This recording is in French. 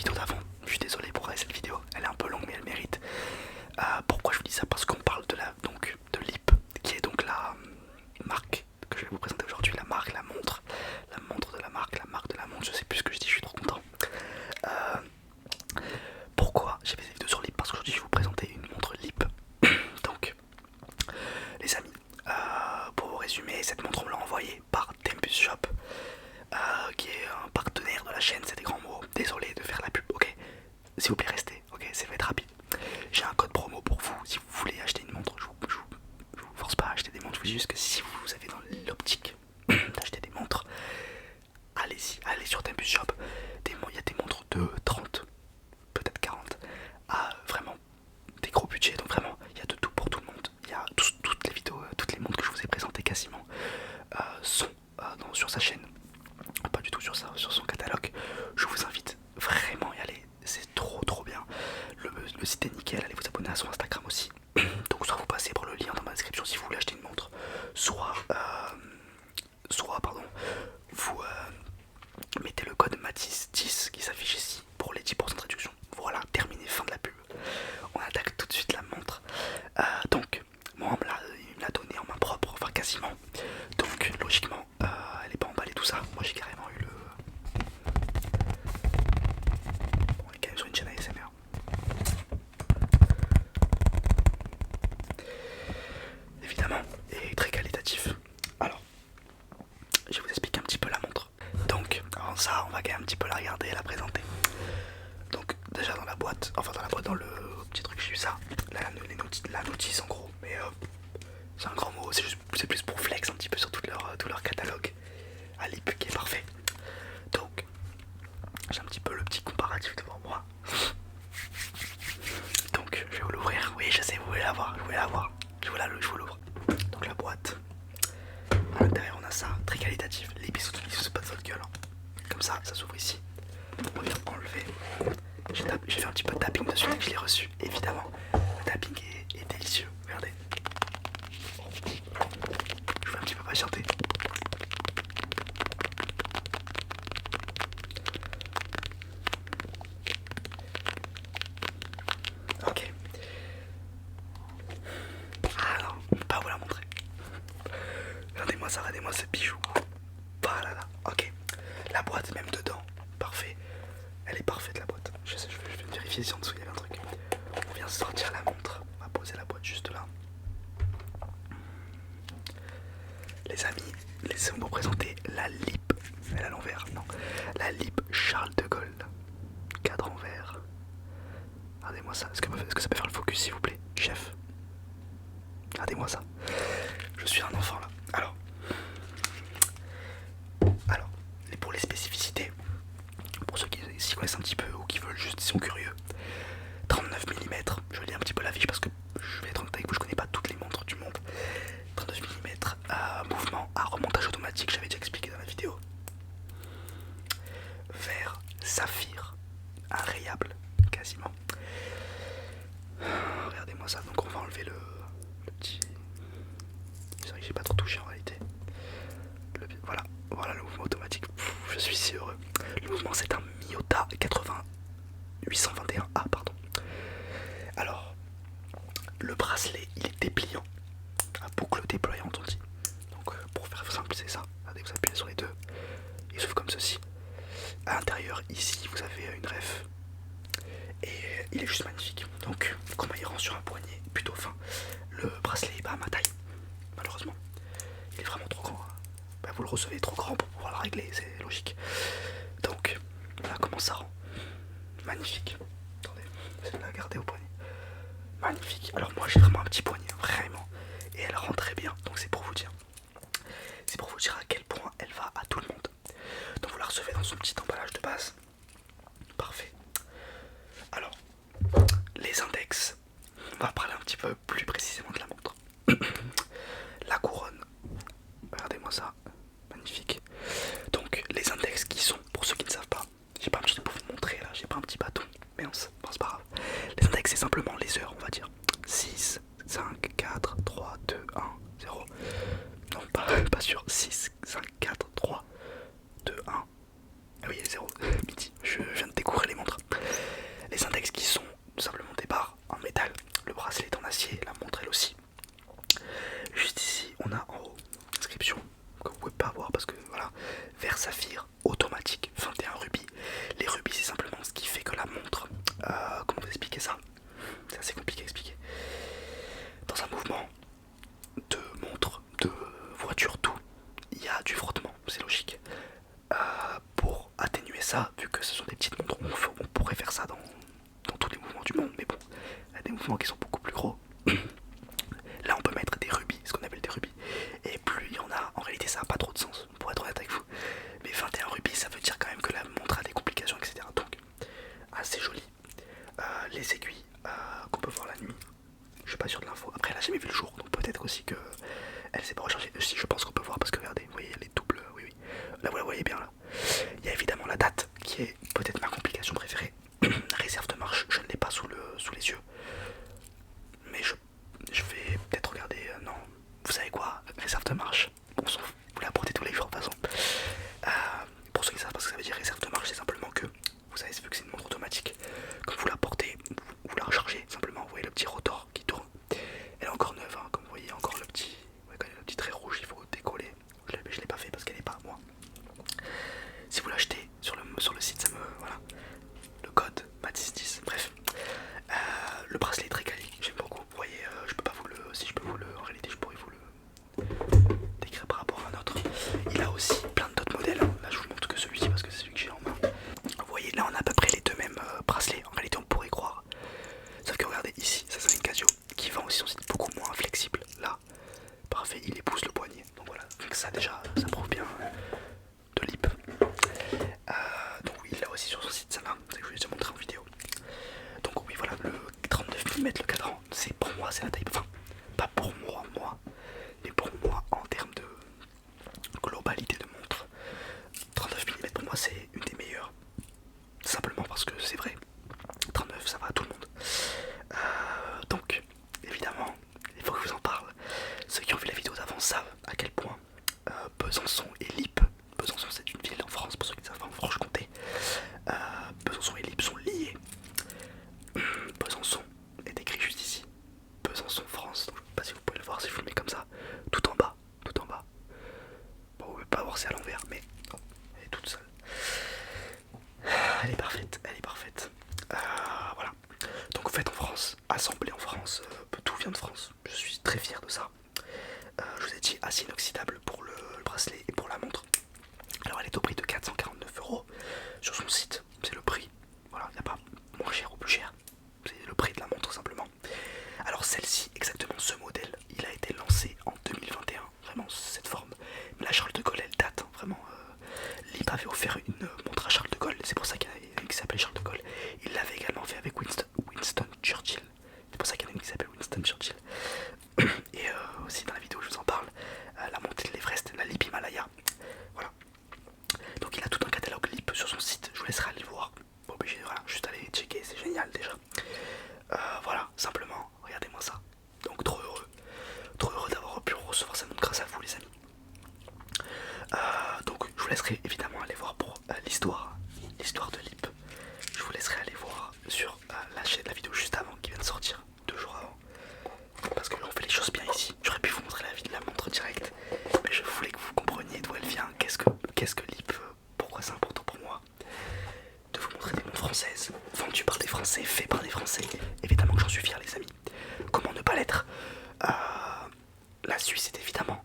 vidéo d'avant. Je suis désolé pour cette vidéo, elle est un peu longue mais elle mérite. Pourquoi je vous dis ça? Parce qu'on parle de LIP, qui est donc la marque que je vais vous présenter aujourd'hui, la marque, la montre de la marque de la montre, je sais plus ce que je dis, je suis trop content. Pourquoi j'ai fait cette vidéo sur LIP? Parce qu'aujourd'hui je vais vous présenter une montre LIP. Donc les amis, pour vous résumer, cette montre on me l'a envoyée par Tempus Shop, qui est un partenaire de la chaîne, c'est des grands mots, désolé de faire la pub, ok? S'il vous plaît restez, ok, ça va être rapide. J'ai un code promo pour vous, si vous voulez acheter une montre, je vous force pas à acheter des montres, je vous dis juste que si vous avez dans l'optique d'acheter des montres, allez-y, allez sur Tempus Shop, il y a des montres de 30, peut-être 40, à vraiment des gros budgets, donc vraiment il y a de tout pour tout le monde. Il y a toutes les vidéos, toutes les montres que je vous ai présentées quasiment sont sur sa chaîne, pas du tout sur son catalogue. Je vous invite vraiment à y aller, c'est trop bien. Le site est nickel, allez vous abonner à son Instagram aussi. Donc soit vous passez par le lien dans ma description si vous voulez acheter une montre, soit pardon, vous mettez le code Matisse10 qui s'affiche ici pour les 10% de réduction. Voilà, terminé, fin de la pub. On attaque tout de suite la montre. Donc, moi il me l'a donné en main propre, enfin quasiment. Donc logiquement, elle est pas emballée tout ça. Moi j'ai carrément eu le... Bon, on est quand même sur une chaîne ASMR. Évidemment, et très qualitatif. Alors, je vais vous expliquer un petit peu la montre. Donc, avant ça, on va quand même un petit peu la regarder et la présenter. Donc, déjà dans la boîte, dans le petit truc, j'ai eu ça, la notice en gros, mais c'est un grand mot, c'est plus pour flex un petit peu sur tout leur catalogue à LIP qui est parfait. Donc, j'ai un petit peu le petit comparatif devant moi. Donc, je vais vous l'ouvrir. Oui, je sais, vous voulez la voir, je vous l'ouvre. Donc, la boîte. À l'intérieur, on a ça, très qualitatif. Les bisous, c'est pas de votre gueule. Comme ça s'ouvre ici. On vient enlever. J'ai fait un petit peu de tapping dessus dès que je l'ai reçu, évidemment. Le tapping est délicieux, regardez. Je vais un petit peu patienter. Ok. Ah non, je peux pas vous la montrer. Regardez-moi ce bijou. Ah là là, ok. La boîte même dedans, parfait. Elle est parfaite la boîte. Je vais vérifier si en dessous il y avait un truc. On vient sortir la montre. On va poser la boîte juste là. Les amis, laissez-moi vous présenter la LIP. Elle est à l'envers, non. La LIP Charles de Gaulle. Cadre en verre. Regardez-moi ça. Est-ce que ça peut faire le focus s'il vous plaît, chef? Regardez-moi ça. Je suis un enfant là. Alors, pour les spécificités, pour ceux qui s'y connaissent un petit peu ou qui veulent juste, ils sont curieux. 39 mm, je lis un petit peu la fiche parce que je vais être honnête avec vous, je connais pas toutes les montres du monde. 39 mm, mouvement à remontage automatique, j'avais déjà expliqué dans la vidéo. Vert saphir, inrayable, quasiment. Regardez-moi ça, donc on va enlever le petit... C'est vrai que j'ai pas trop touché en réalité. Voilà le mouvement automatique. Je suis si heureux. Le mouvement c'est un Miyota 821A, pardon. Alors, le bracelet il est dépliant, à boucle déployante on dit. Donc pour faire simple c'est ça. Regardez, vous appuyez sur les deux, il s'ouvre comme ceci. À l'intérieur ici vous avez une ref et il est juste magnifique. Donc comment il rend sur un poignet plutôt fin. Le bracelet est pas à ma taille malheureusement. Il est vraiment trop grand. Bah, vous le recevez trop grand pour pouvoir le régler, c'est logique. Donc voilà comment ça rend. Magnifique. Attendez, je vais la garder au poignet. Magnifique. Alors moi j'ai vraiment un petit poignet, vraiment. Et elle rend très bien, donc c'est pour vous dire. C'est pour vous dire à quel point elle va à tout le monde. Donc vous la recevez dans son petit emballage de base. Parfait. Alors, les index. On va parler un petit peu plus précisément de la montre. La couronne. Regardez-moi ça. Magnifique. Donc les index qui sont, pour ceux qui ne savent pas, j'ai pas un petit truc pour vous montrer là, j'ai pas un petit bâton. Mais bon, c'est pas grave. Les index c'est simplement les heures, on va dire. 6, 5, 4, 3, 2, 1, 0. Non, pas sûr. 6, 5, 4, 3, 2, 1. Ah oui, il y a 0. Midi. Je viens de découvrir les montres. ça dans tous les mouvements du monde, mais bon, il y a des mouvements qui sont beaucoup plus gros. Là on peut mettre des rubis, ce qu'on appelle des rubis, et plus il y en a, en réalité ça n'a pas trop de sens, pour être honnête avec vous, mais 21 rubis ça veut dire quand même que la montre a des complications, etc. Donc assez joli. Les aiguilles qu'on peut voir la nuit, je suis pas sûr de l'info, après elle a jamais vu le jour, donc peut-être aussi que elle s'est pas rechargée. Si, je pense qu'on peut voir parce que regardez, vous voyez les doubles, oui oui, là vous la voyez bien là. Il y a évidemment la date qui est peut-être ma complication préférée. Réserve de marche, je ne l'ai pas sous les yeux, mais je vais peut-être regarder. Non, vous savez quoi, réserve de marche, on s'en fout, vous la portez tous les jours de toute façon. Pour ceux qui savent pas ce que ça veut dire réserve de marche, c'est simplement que vous savez, vu que c'est une montre automatique, quand vous la portez, vous la rechargez simplement. Vous voyez le petit rotor qui tourne, elle est encore neuve, hein, comme vous voyez, encore le petit, ouais, quand il y a le petit trait rouge, il faut décoller. Je l'ai pas fait parce qu'elle n'est pas à moi. Si vous l'achetez sur le site, ça me. Voilà. Le code Matis10. Bref. Le bracelet est très quali, j'aime beaucoup. Vous voyez, je peux pas vous le. Si je peux vous le. En réalité, je pourrais vous le décrire par rapport à un autre. Il a aussi plein d'autres modèles. Là, je vous montre que celui-ci parce que c'est celui que j'ai en main. Vous voyez, là, on a à peu près les deux mêmes bracelets. En réalité, on pourrait croire. Sauf que regardez ici, ça c'est une Casio qui vend aussi son site beaucoup moins flexible. Là, parfait, il épouse le poignet. Donc voilà, donc ça déjà, ça prouve bien de l'IP. Donc oui, il l'a aussi sur son site, ça là, c'est que je vous ai déjà montré en vidéo. Donc oui, voilà, le 39 mm, le cadran, c'est pour moi, c'est la taille, enfin, pas pour moi, mais pour moi, en termes de globalité de montre, 39 mm pour moi c'est une des meilleures. Simplement parce que c'est vrai, 39 ça va à tout le monde. Donc, évidemment, il faut que je vous en parle. Ceux qui ont vu la vidéo d'avant savent à quel point Besançon et Lippe, Besançon c'est une ville en France, pour ceux qui ne savent pas, en Franche-Comté, Besançon et Lippe sont liés. Besançon est écrit juste ici, Besançon France, donc je ne sais pas si vous pouvez le voir si je vous le mets comme ça, tout en bas, tout en bas. Bon, vous ne pouvez pas voir, c'est à l'envers, mais oh, elle est toute seule. Elle est parfaite, elle est parfaite. Voilà. Donc fait en France, assemblé en France, tout vient de France. Je suis très fier de ça. Je vous ai dit acier inoxydable pour le bracelet et pour la montre. Alors elle est au prix de 449 € sur son site. C'est le prix. Voilà, il n'y a pas moins cher ou plus cher. C'est le prix de la montre simplement. Alors celle-ci, exactement ce modèle, il a été lancé en 2021. Vraiment cette forme. Mais la Charles de Gaulle, elle date. Hein, vraiment. L'IP avait offert une montre à Charles de Gaulle. C'est pour ça qu'il y en a une qui s'appelle Charles de Gaulle. Il l'avait également fait avec Winston Churchill. C'est pour ça qu'il y en a une qui s'appelle Winston Churchill. Et aussi dans la vidéo je vous en parle, la montée de l'Everest, la LIP Himalaya. Voilà. Donc il a tout un catalogue LIP sur son site, je vous laisserai aller le voir. Pas obligé, voilà, juste aller checker, c'est génial déjà. Voilà, simplement, regardez-moi ça. Donc trop heureux d'avoir pu recevoir cette montre grâce à vous les amis. Donc je vous laisserai évidemment aller voir pour l'histoire de LIP. Je vous laisserai aller voir sur la vidéo juste avant qui vient de sortir, 2 jours avant. Parce que on fait les choses bien ici. J'aurais pu vous montrer la montre directe, mais je voulais que vous compreniez d'où elle vient, qu'est-ce que l'IP, pourquoi c'est important pour moi de vous montrer des montres françaises, vendues par des Français, faites par des Français. Évidemment que j'en suis fier les amis. Comment ne pas l'être. La Suisse est évidemment